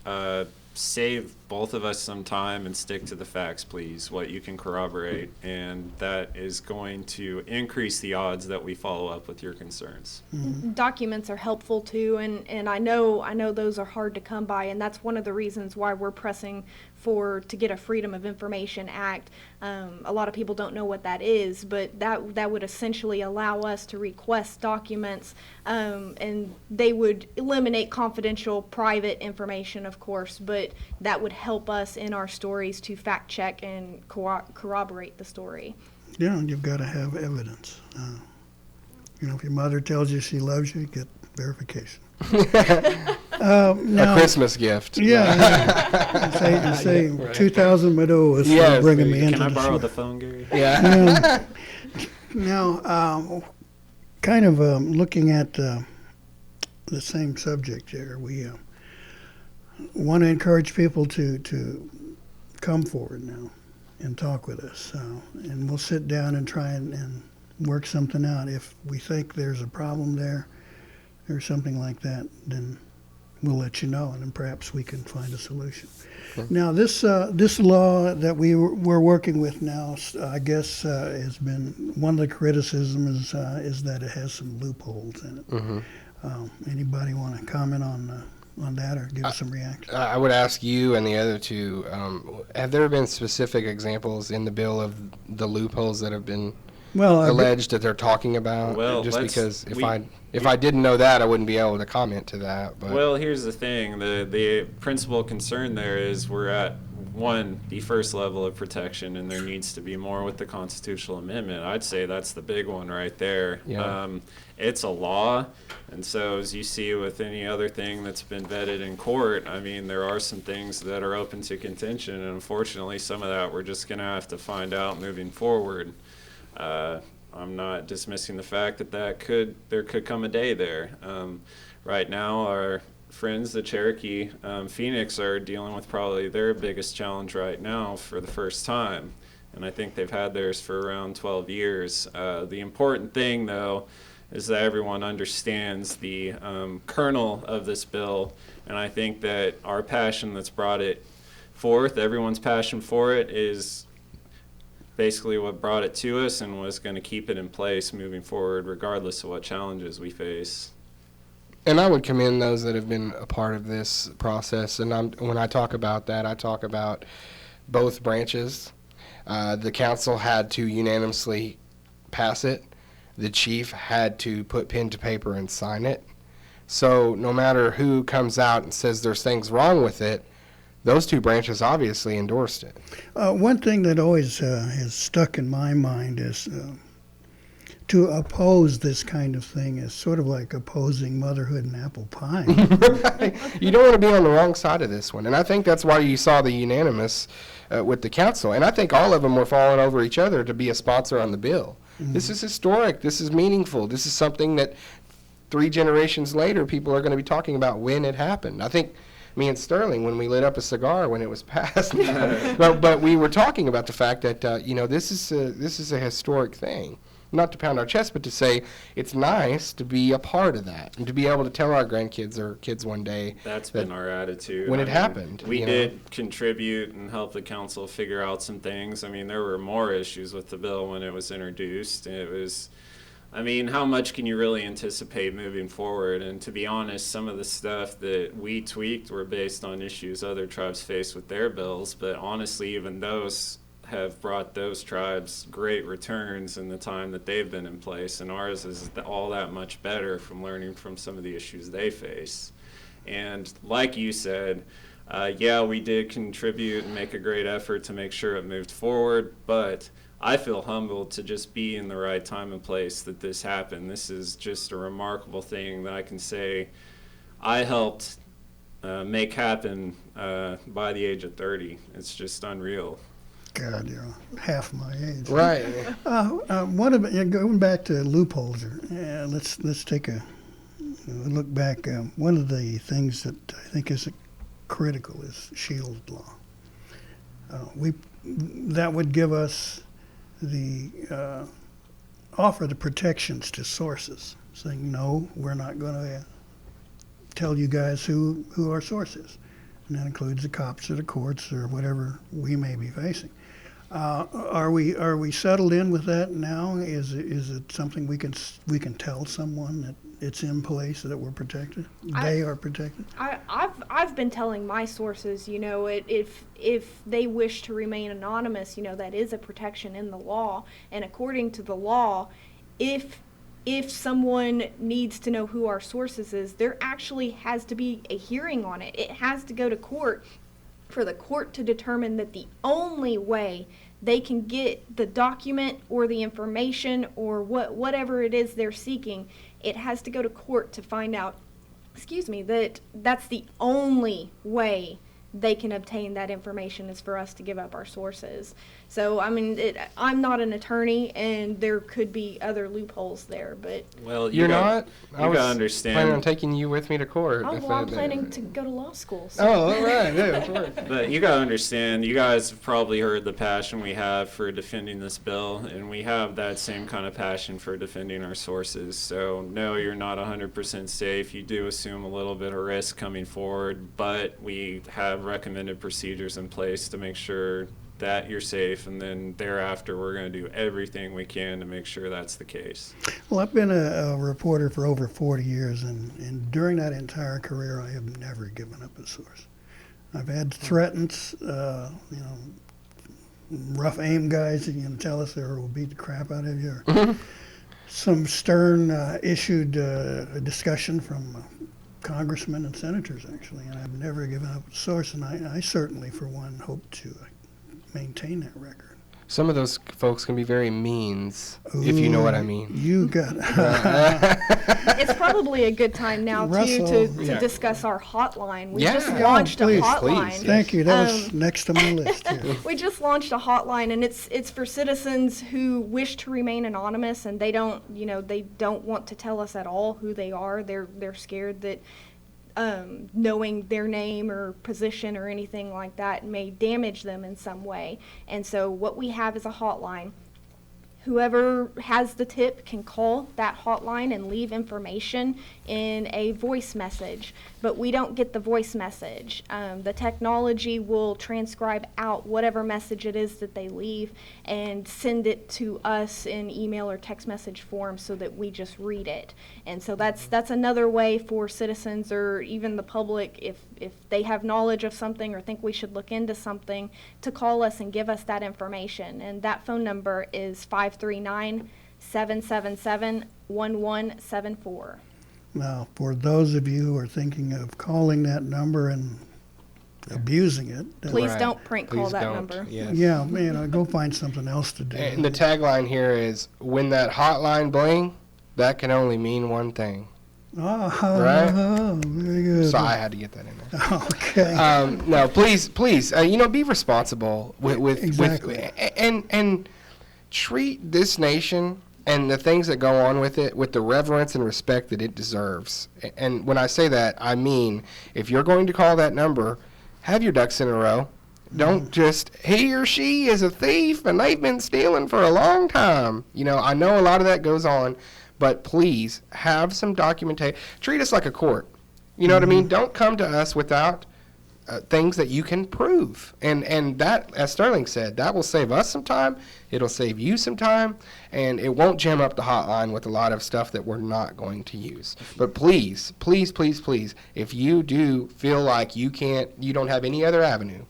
save both of us some time and stick to the facts, please, what you can corroborate, and that is going to increase the odds that we follow up with your concerns. Mm-hmm. Documents are helpful too, and I know those are hard to come by, and that's one of the reasons why we're pressing to get a Freedom of Information Act. A lot of people don't know what that is, but that would essentially allow us to request documents, and they would eliminate confidential private information, of course, but that would help us in our stories to fact check and corroborate the story. Yeah, you've got to have evidence. If your mother tells you she loves you, get verification. A Christmas gift. Yeah. Say right. 2,000 Madoas for bringing me into the Can I borrow the phone, Gary? Yeah. Now, kind of looking at the same subject here, we want to encourage people to come forward now and talk with us. And we'll sit down and try and work something out. If we think there's a problem there or something like that, then we'll let you know, and then perhaps we can find a solution. Okay. Now, this law that we're working with now, I guess, has been one of the criticisms is that it has some loopholes in it. Mm-hmm. Anybody want to comment on that or give us some reaction? I would ask you and the other two, have there been specific examples in the bill of the loopholes that have been alleged that they're talking about? Well, just because if I didn't know that, I wouldn't be able to comment to that. But. Well, here's the thing. The principal concern there is we're at, the first level of protection, and there needs to be more with the constitutional amendment. I'd say that's the big one right there. Yeah. It's a law, and so as you see with any other thing that's been vetted in court, I mean, there are some things that are open to contention, and unfortunately some of that we're just going to have to find out moving forward. I'm not dismissing the fact that there could come a day there. Right now, our friends, the Cherokee Phoenix, are dealing with probably their biggest challenge right now for the first time. And I think they've had theirs for around 12 years. The important thing, though, is that everyone understands the kernel of this bill. And I think that our passion that's brought it forth, everyone's passion for it, is basically what brought it to us and was going to keep it in place moving forward, regardless of what challenges we face. And I would commend those that have been a part of this process. And when I talk about that, I talk about both branches. The council had to unanimously pass it. The chief had to put pen to paper and sign it. So no matter who comes out and says there's things wrong with it, those two branches obviously endorsed it. One thing that always has stuck in my mind is to oppose this kind of thing is sort of like opposing motherhood and apple pie. Right. You don't want to be on the wrong side of this one. And I think that's why you saw the unanimous with the council. And I think all of them were falling over each other to be a sponsor on the bill. Mm-hmm. This is historic. This is meaningful. This is something that 3 generations later people are going to be talking about when it happened. I think me and Sterling, when we lit up a cigar when it was passed, but we were talking about the fact that this is a historic thing. Not to pound our chest, but to say it's nice to be a part of that and to be able to tell our grandkids or kids one day. That's been our attitude. When it happened. We did contribute and help the council figure out some things. I mean, there were more issues with the bill when it was introduced. How much can you really anticipate moving forward? And to be honest, some of the stuff that we tweaked were based on issues other tribes faced with their bills. But honestly, even those have brought those tribes great returns in the time that they've been in place, and ours is all that much better from learning from some of the issues they face. And like you said, we did contribute and make a great effort to make sure it moved forward, but I feel humbled to just be in the right time and place that this happened. This is just a remarkable thing that I can say I helped make happen by the age of 30. It's just unreal. God, you're half my age. Right. Going back to loopholes, let's take a look back. One of the things that I think is critical is shield law. That would give us offer the protections to sources, saying no, we're not going to tell you guys who our source is, and that includes the cops or the courts or whatever we may be facing. Are we settled in with that now? Is it something we can tell someone that it's in place, that we're protected? They are protected. I've been telling my sources, if they wish to remain anonymous, that is a protection in the law. And according to the law, if someone needs to know who our sources is, there actually has to be a hearing on it. It has to go to court for the court to determine that the only way they can get the document or the information or whatever it is they're seeking, it has to go to court to find out, that that's the only way they can obtain that information is for us to give up our sources. So, I'm not an attorney, and there could be other loopholes there, but... Well, you're not? I was understand. Planning on taking you with me to court. Oh, well, I'm planning to go to law school. So. Oh, all right. Yeah, of course. But you got to understand, you guys have probably heard the passion we have for defending this bill, and we have that same kind of passion for defending our sources. So, no, you're not 100% safe. You do assume a little bit of risk coming forward, but we have recommended procedures in place to make sure that you're safe, and then thereafter we're going to do everything we can to make sure that's the case. Well, I've been a reporter for over 40 years, and during that entire career I have never given up a source. I've had threats, rough aim guys that tell us they will beat the crap out of you, or some stern issued discussion from congressmen and senators, actually, and I've never given up a source, and I certainly, for one, hope to maintain that record. some of those folks can be very means, if you know what I mean. You got It's probably a good time now, Russell. to discuss our hotline. We Yeah. just Yeah, launched a please, hotline. please. Thank you. That was next to my list here. We just launched a hotline, and it's for citizens who wish to remain anonymous, and they don't want to tell us at all who they are. They're scared that knowing their name or position or anything like that may damage them in some way. And so what we have is a hotline. Whoever has the tip can call that hotline and leave information in a voice message, but we don't get the voice message. The technology will transcribe out whatever message it is that they leave and send it to us in email or text message form so that we just read it. And so that's another way for citizens or even the public, if they have knowledge of something or think we should look into something, to call us and give us that information. And that phone number is 539-777-1174. Now, for those of you who are thinking of calling that number and abusing it, Please Right. don't prank call Please that don't. number. Yes. yeah, go find something else to do. And the tagline here is, when that hotline bling, that can only mean one thing. Oh, Right? very good. So I had to get that in there. Okay. No, please, be responsible with Exactly. and treat this nation and the things that go on with it with the reverence and respect that it deserves. And when I say that, I mean, if you're going to call that number, have your ducks in a row. Don't just, he or she is a thief and they've been stealing for a long time. I know a lot of that goes on, but please have some documentation. Treat us like a court. You know what I mean? Don't come to us without things that you can prove. And that, as Sterling said, that will save us some time. It'll save you some time. And it won't jam up the hotline with a lot of stuff that we're not going to use. But please, please, please, please, if you do feel like you don't have any other avenue,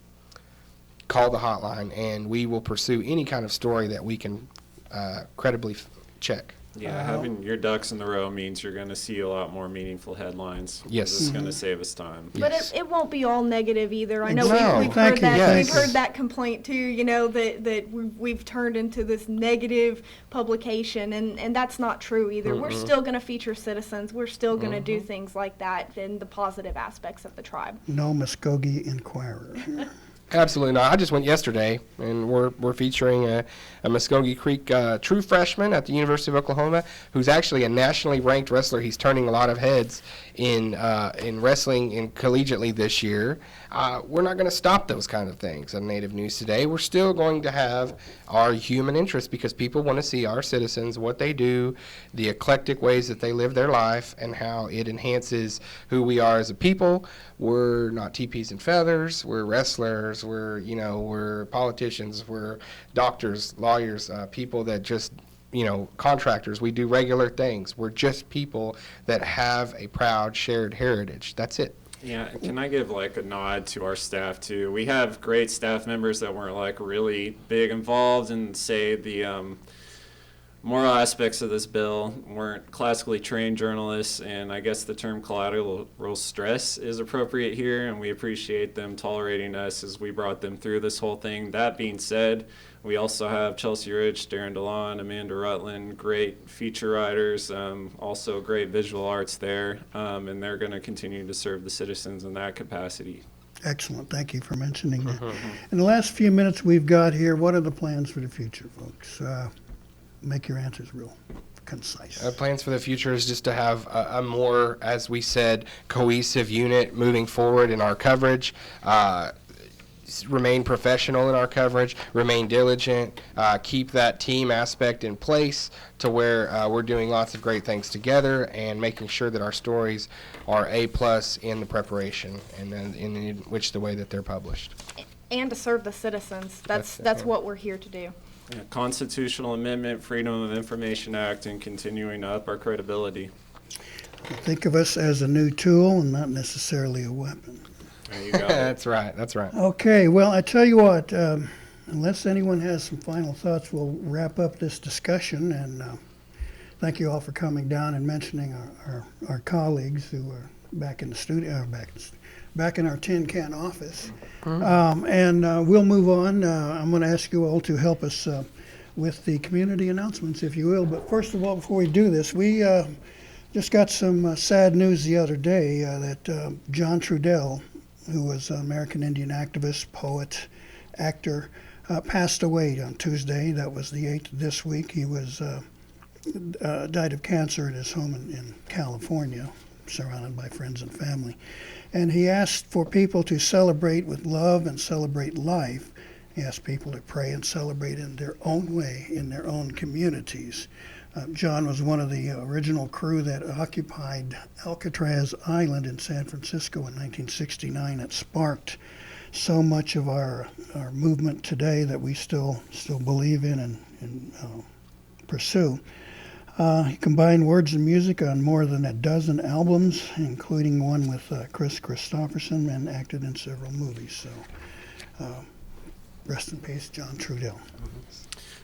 call the hotline and we will pursue any kind of story that we can credibly check. Yeah, having your ducks in the row means you're going to see a lot more meaningful headlines. Yes. It's going to save us time. But Yes. it won't be all negative either. I know No. we've Thank heard you, that. yes. We've heard that complaint too. That we've turned into this negative publication, and that's not true either. We're still going to feature citizens. We're still going to do things like that and the positive aspects of the tribe. No Muskogee Inquirer. Absolutely not. I just went yesterday, and we're featuring a Muscogee Creek true freshman at the University of Oklahoma, who's actually a nationally ranked wrestler. He's turning a lot of heads in wrestling and collegiately this year. We're not going to stop those kind of things on Native News Today. We're still going to have our human interest because people want to see our citizens, what they do, the eclectic ways that they live their life, and how it enhances who we are as a people. We're not teepees and feathers. We're wrestlers. We're politicians. We're doctors, lawyers, people that just, contractors. We do regular things. We're just people that have a proud shared heritage. That's it. Yeah, can I give a nod to our staff too? We have great staff members that weren't really big involved in, say, the moral aspects of this bill, weren't classically trained journalists, and I guess the term collateral stress is appropriate here, and we appreciate them tolerating us as we brought them through this whole thing. That being said, we also have Chelsea Rich, Darren DeLon, Amanda Rutland, great feature writers, also great visual arts there, and they're going to continue to serve the citizens in that capacity. Excellent. Thank you for mentioning that. In the last few minutes we've got here, what are the plans for the future, folks? Make your answers real concise. Plans for the future is just to have a more, as we said, cohesive unit moving forward in our coverage. Remain professional in our coverage, remain diligent, keep that team aspect in place to where we're doing lots of great things together and making sure that our stories are A+ in the preparation and then in which the way that they're published. And to serve the citizens. That's what we're here to do. Yeah, Constitutional Amendment, Freedom of Information Act, and continuing to up our credibility. Think of us as a new tool and not necessarily a weapon. There you go. That's right. Okay, well, I tell you what, unless anyone has some final thoughts, we'll wrap up this discussion. And thank you all for coming down and mentioning our colleagues who are back in the studio, back in our tin can office. And we'll move on. I'm going to ask you all to help us with the community announcements, if you will. But first of all, before we do this, we just got some sad news the other day that John Trudell, who was an American Indian activist, poet, actor, passed away on Tuesday. That was the 8th this week. He was died of cancer at his home in California, surrounded by friends and family. And he asked for people to celebrate with love and celebrate life. He asked people to pray and celebrate in their own way, in their own communities. John was one of the original crew that occupied Alcatraz Island in San Francisco in 1969. It sparked so much of our movement today that we still believe in and pursue. He combined words and music on more than a dozen albums, including one with Chris Christopherson, and acted in several movies. So rest in peace, John Trudell.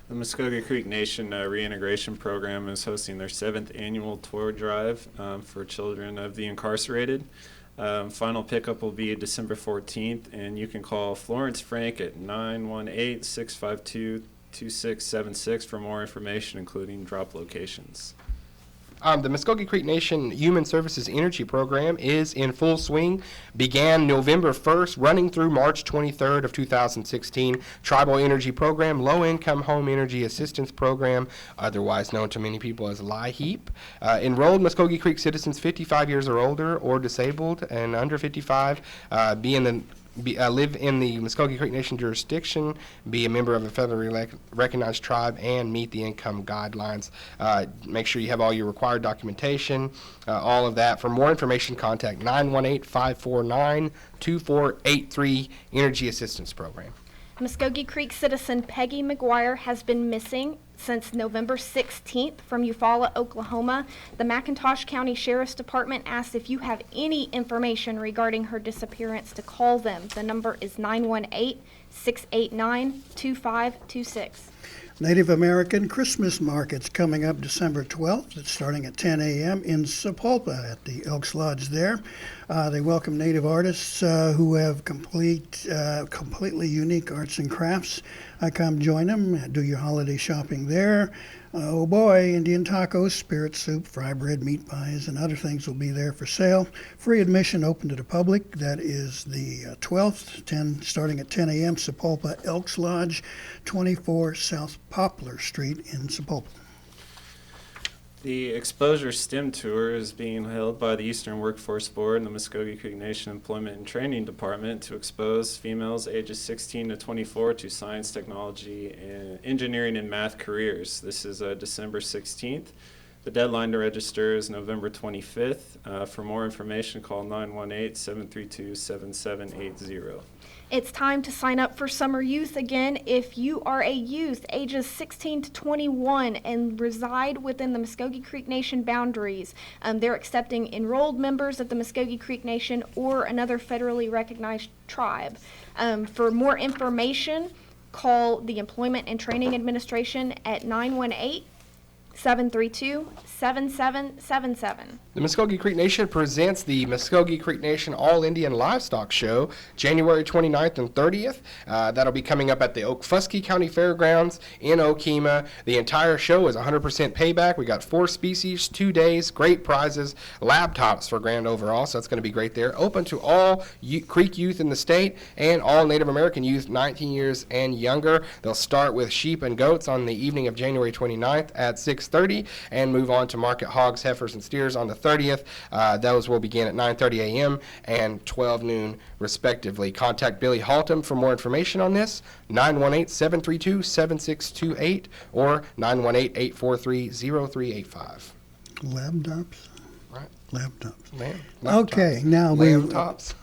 The Mvskoke Creek Nation Reintegration Program is hosting their 7th annual tour drive for children of the incarcerated. Final pickup will be December 14th, and you can call Florence Frank at 918-652-2676 for more information, including drop locations. The Mvskoke Creek Nation Human Services Energy Program is in full swing. Began November 1st, running through March 23rd of 2016. Tribal Energy Program, Low Income Home Energy Assistance Program, otherwise known to many people as LIHEAP. Enrolled Mvskoke Creek citizens 55 years or older or disabled and under 55 live in the Mvskoke Creek Nation jurisdiction, be a member of a federally recognized tribe, and meet the income guidelines. Make sure you have all your required documentation, all of that. For more information, contact 918-549-2483 Energy Assistance Program. Mvskoke Creek citizen Peggy McGuire has been missing since November 16th from Eufaula, Oklahoma. The McIntosh County Sheriff's Department asked if you have any information regarding her disappearance to call them. The number is 918-689-2526. Native American Christmas Market's coming up December 12th. It's starting at 10 a.m. in Sapulpa at the Elks Lodge there. They welcome Native artists who have completely unique arts and crafts. Come join them, do your holiday shopping there. Oh boy, Indian tacos, spirit soup, fry bread, meat pies, and other things will be there for sale. Free admission open to the public. That is the 12th, starting at 10 a.m., Sapulpa Elks Lodge, 24 South Poplar Street in Sapulpa. The Exposure STEM Tour is being held by the Eastern Workforce Board and the Mvskoke Creek Nation Employment and Training Department to expose females ages 16 to 24 to science, technology, and engineering and math careers. This is December 16th. The deadline to register is November 25th. For more information, call 918-732-7780. It's time to sign up for Summer Youth again. If you are a youth ages 16 to 21 and reside within the Mvskoke Creek Nation boundaries, they're accepting enrolled members of the Mvskoke Creek Nation or another federally recognized tribe. For more information, call the Employment and Training Administration at 918-732-7777. The Mvskoke Creek Nation presents the Mvskoke Creek Nation All-Indian Livestock Show, January 29th and 30th. That'll be coming up at the Okfuskee County Fairgrounds in Okemah. The entire show is 100% payback. We got 4 species, 2 days, great prizes, laptops for grand overall, so that's going to be great there. Open to all Creek youth in the state and all Native American youth 19 years and younger. They'll start with sheep and goats on the evening of January 29th at 6:30 and move on to market hogs, heifers, and steers on the 30th. Those will begin at 9:30 a.m. and 12 noon, respectively. Contact Billy Haltom for more information on this, 918-732-7628 or 918-843-0385. Laptops? Right. Laptops. Man, Okay, now Laptops.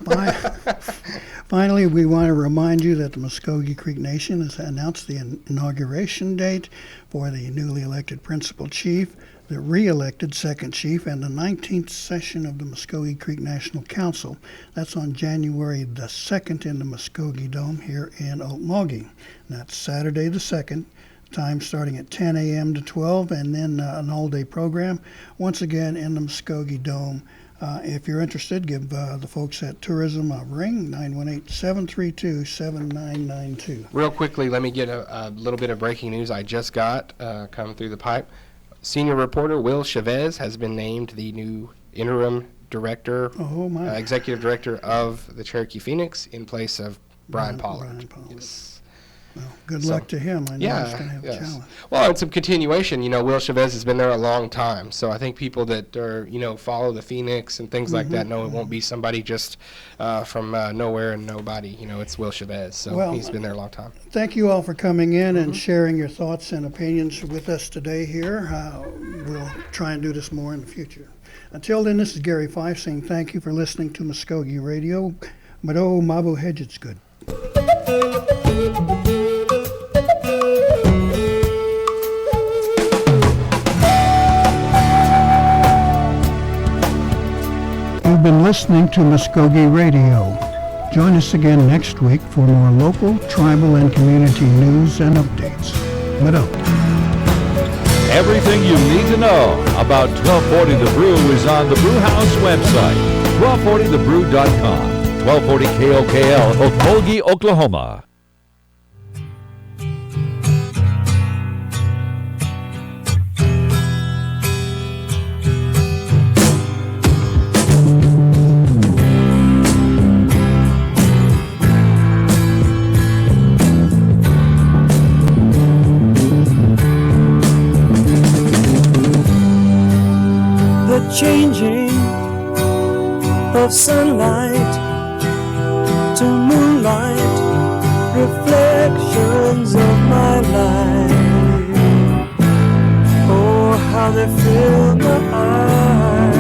Finally, we want to remind you that the Mvskoke Creek Nation has announced the inauguration date for the newly elected principal chief, the re-elected second chief, and the 19th session of the Mvskoke Creek National Council. That's on January the 2nd in the Muscogee Dome here in Okmulgee. That's Saturday the 2nd. Time starting at 10 a.m. to 12, and then an all-day program, once again in the Muscogee Dome If you're interested, give the folks at Tourism a ring, 918-732-7992. Real quickly, let me get a little bit of breaking news I just got come through the pipe. Senior reporter Will Chavez has been named the new interim director, executive director of the Cherokee Phoenix in place of Brian Pollard. Yes. Well, good luck to him. I know he's going to have a challenge. Well, it's a continuation. Will Chavez has been there a long time, so I think people that are, follow the Phoenix and things like that know it won't be somebody just from nowhere and nobody. It's Will Chavez, so he's been there a long time. Thank you all for coming in and sharing your thoughts and opinions with us today here. We'll try and do this more in the future. Until then, this is Gary Fife saying thank you for listening to Mvskoke Radio. Mado Mabu Hedget's good. You've been listening to Mvskoke Radio. Join us again next week for more local, tribal, and community news and updates. Mado. Everything you need to know about 1240 The Brew is on the Brewhouse website, 1240thebrew.com. 1240 KOKL, Okmulgee, Oklahoma. The changing of sunlight to moonlight, reflections of my life. Oh, how they fill my eyes.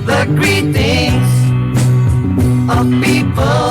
The greetings of people